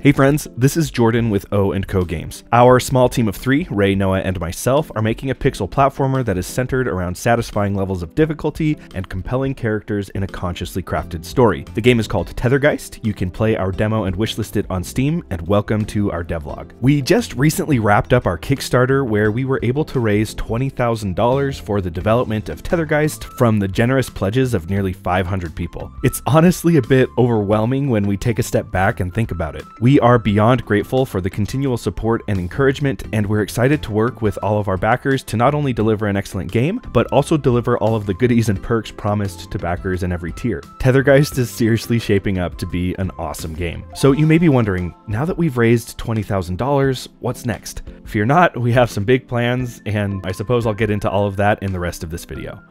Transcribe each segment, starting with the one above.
Hey friends, this is Jordan with O&Co Games. Our small team of 3, Ray, Noah, and myself, are making a pixel platformer that is centered around satisfying levels of difficulty and compelling characters in a consciously crafted story. The game is called Tethergeist. You can play our demo and wishlist it on Steam, and welcome to our devlog. We just recently wrapped up our Kickstarter where we were able to raise $20,000 for the development of Tethergeist from the generous pledges of nearly 500 people. It's honestly a bit overwhelming when we take a step back and think about it. We are beyond grateful for the continual support and encouragement, and we're excited to work with all of our backers to not only deliver an excellent game, but also deliver all of the goodies and perks promised to backers in every tier. Tethergeist is seriously shaping up to be an awesome game. So you may be wondering, now that we've raised $20,000, what's next? Fear not, we have some big plans, and I suppose I'll get into all of that in the rest of this video.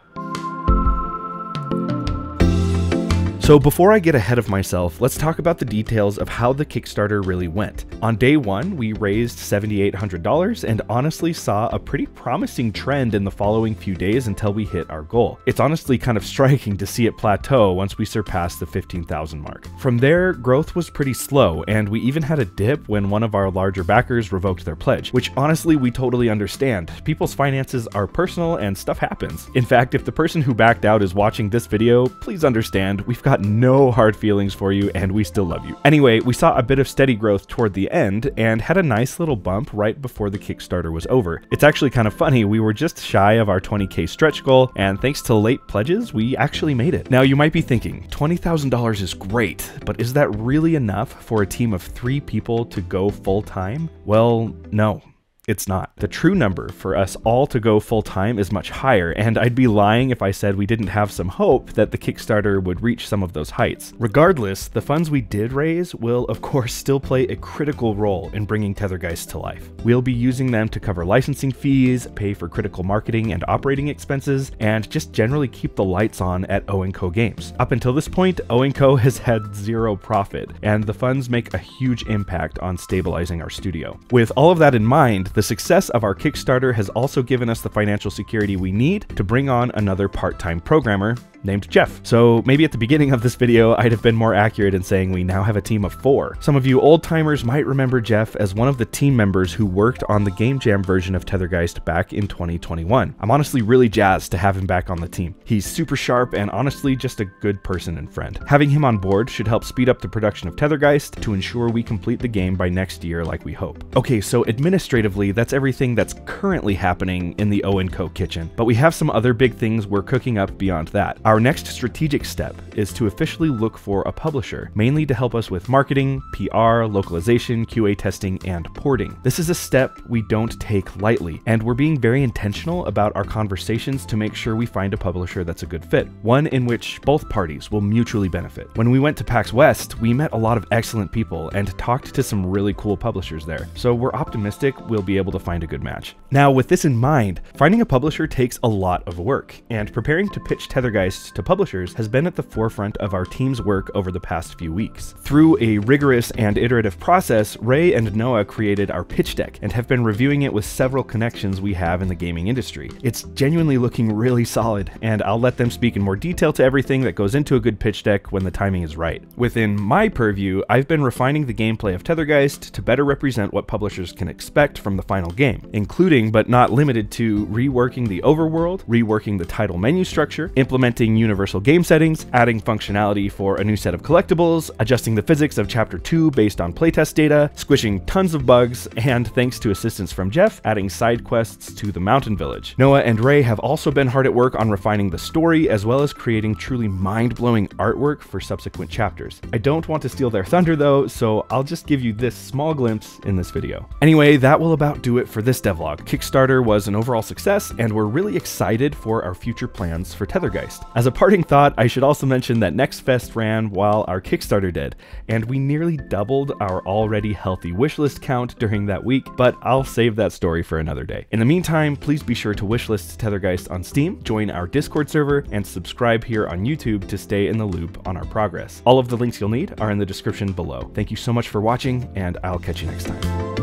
So before I get ahead of myself, let's talk about the details of how the Kickstarter really went. On day 1, we raised $7,800 and honestly saw a pretty promising trend in the following few days until we hit our goal. It's honestly kind of striking to see it plateau once we surpassed the 15,000 mark. From there, growth was pretty slow, and we even had a dip when one of our larger backers revoked their pledge, which honestly we totally understand. People's finances are personal and stuff happens. In fact, if the person who backed out is watching this video, please understand, we've got no hard feelings for you and we still love you. Anyway, we saw a bit of steady growth toward the end and had a nice little bump right before the Kickstarter was over. It's actually kind of funny, we were just shy of our 20K stretch goal, and thanks to late pledges, we actually made it. Now you might be thinking, $20,000 is great, but is that really enough for a team of 3 people to go full time? Well, no. It's not. The true number for us all to go full-time is much higher, and I'd be lying if I said we didn't have some hope that the Kickstarter would reach some of those heights. Regardless, the funds we did raise will of course still play a critical role in bringing Tethergeist to life. We'll be using them to cover licensing fees, pay for critical marketing and operating expenses, and just generally keep the lights on at O&Co Games. Up until this point, O&Co has had zero profit, and the funds make a huge impact on stabilizing our studio. With all of that in mind, the success of our Kickstarter has also given us the financial security we need to bring on another part-time programmer named Jeff. So maybe at the beginning of this video, I'd have been more accurate in saying we now have a team of 4. Some of you old-timers might remember Jeff as one of the team members who worked on the Game Jam version of Tethergeist back in 2021. I'm honestly really jazzed to have him back on the team. He's super sharp and honestly just a good person and friend. Having him on board should help speed up the production of Tethergeist to ensure we complete the game by next year like we hope. Okay, so administratively, that's everything that's currently happening in the O&Co kitchen, but we have some other big things we're cooking up beyond that. Our next strategic step is to officially look for a publisher, mainly to help us with marketing, PR, localization, QA testing, and porting. This is a step we don't take lightly, and we're being very intentional about our conversations to make sure we find a publisher that's a good fit, one in which both parties will mutually benefit. When we went to PAX West, we met a lot of excellent people and talked to some really cool publishers there, so we're optimistic we'll be able to find a good match. Now, with this in mind, finding a publisher takes a lot of work, and preparing to pitch Tethergeist to publishers has been at the forefront of our team's work over the past few weeks. Through a rigorous and iterative process, Ray and Noah created our pitch deck and have been reviewing it with several connections we have in the gaming industry. It's genuinely looking really solid, and I'll let them speak in more detail to everything that goes into a good pitch deck when the timing is right. Within my purview, I've been refining the gameplay of Tethergeist to better represent what publishers can expect from the final game, including but not limited to reworking the overworld, reworking the title menu structure, implementing universal game settings, adding functionality for a new set of collectibles, adjusting the physics of Chapter 2 based on playtest data, squishing tons of bugs, and thanks to assistance from Jeff, adding side quests to the mountain village. Noah and Ray have also been hard at work on refining the story, as well as creating truly mind-blowing artwork for subsequent chapters. I don't want to steal their thunder though, so I'll just give you this small glimpse in this video. Anyway, that will about do it for this devlog. Kickstarter was an overall success, and we're really excited for our future plans for Tethergeist. As a parting thought, I should also mention that Next Fest ran while our Kickstarter did, and we nearly doubled our already healthy wishlist count during that week, but I'll save that story for another day. In the meantime, please be sure to wishlist Tethergeist on Steam, join our Discord server, and subscribe here on YouTube to stay in the loop on our progress. All of the links you'll need are in the description below. Thank you so much for watching, and I'll catch you next time.